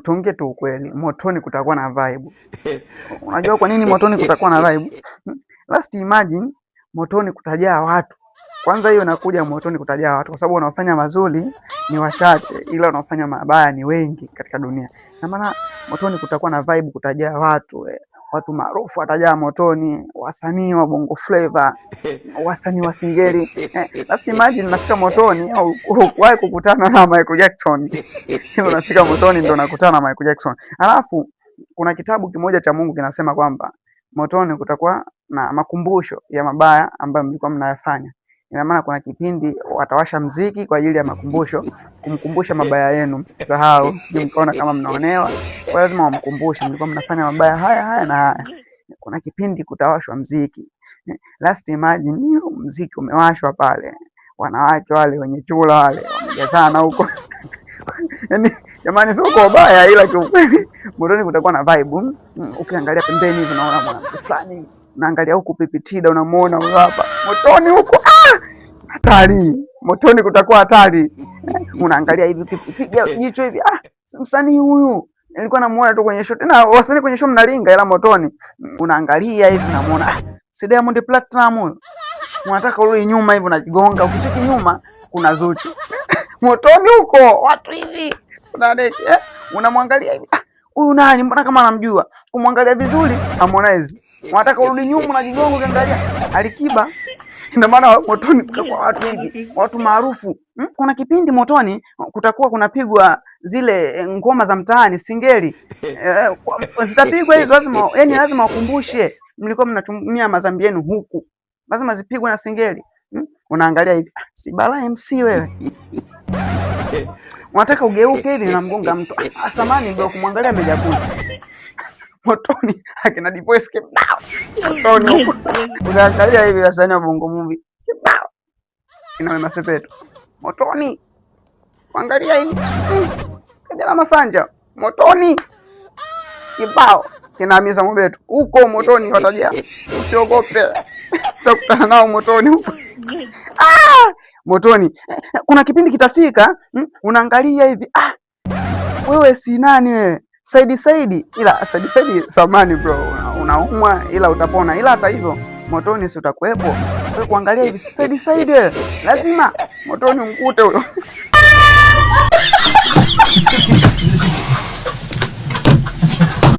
tuongee tu ukweli, motoni kutakuwa na vibe. Unajua kwa nini motoni kutakuwa na vibe? Last imagine motoni kutajaa watu. Kwanza hiyo inakuja motoni kutajaa watu kwa sababu wanaofanya mazuri ni wachache ila wanaofanya mabaya ni wengi katika dunia. Na maana motoni kutakuwa na vibe, kutajaa watu. Watu maarufu watajaa motoni, wasanii wa Bongo Flava, wasanii wa Singeli. Last imagine nafika motoni au wahi kukutana na Michael Jackson. Hiyo unafika motoni ndio unakutana na Michael Jackson. Alafu kuna kitabu kimoja cha Mungu kinasema kwamba motoni kutakuwa na makumbusho ya mabaya ambayo mlikuwa mnayafanya. Ina maana kuna kipindi watawasha mziki kwa ajili ya makumbusho, kumkumbusha mabaya yenu, msisahau, sije mkaona kama mnaonewa. Kwa lazima wamkumbushe mlikuwa mnafanya mabaya haya na haya. Kuna kipindi kutawashwa mziki. Last imagine mziki umewashwa pale. Wanawake wale wenye chula wale wamejazana huko. Yaani jamani sio kwa baya ila kiukweli motoni kutakuwa na vibe. Ukiangalia pembeni hivi unaona mwanamke fulani, unaangalia huku pipitida unamuona huyo hapa. Motoni huko hatari. Motoni kutakuwa hatari. Unaangalia hivi piga jicho hivi, msanii huyu nilikuwa namuona tu kwenye show. Na wasanii kwenye show mnalinga, ila motoni unaangalia hivi unamuona si Diamond Platinum huyu. Unataka urudi nyuma hivi unajigonga, ukicheki nyuma kuna Zuchu. Motoni huko watu hivi unamwangalia hivi, huyu nani, mbona kama anamjua. Kumwangalia vizuri Harmonize. Unataka urudi nyuma unajigonga, ukiangalia Alikiba. Ndio maana motoni kutakuwa watu hivi, watu maarufu. Kuna kipindi motoni kutakuwa kunapigwa zile ngoma za mtaani Singeli. Zitapigwa hizo, lazima lazima wakumbushe mlikuwa mnatumia mazambi yenu huku. Lazima zipigwe na Singeli. Unaangalia hivi, si Bala MC wewe. Unataka ugeuke hivi na mgonga mtu. Asamani ndio kumwangalia amejakuja. Motoni akina Divoice kibao. Motoni huko. Unaangalia hivi wasanii wa Bongo Movie kibao. Ina Wema Sepetu. Motoni. Angalia hivi. Kajala Masanja. Motoni. Kibao. Kina Hamisa Mobeto. Huko motoni watajaa. Usiogope. Tutakutana nao motoni huko. Motoni. Kuna kipindi kitafika, unaangalia hivi, wewe si nani wewe? Saidi. Ila Saidi samani bro, unaumwa ila utapona. Ila hata hivyo motoni si utakuepo. Wewe kuangalia hivi Saidi. Lazima motoni mkute huyo.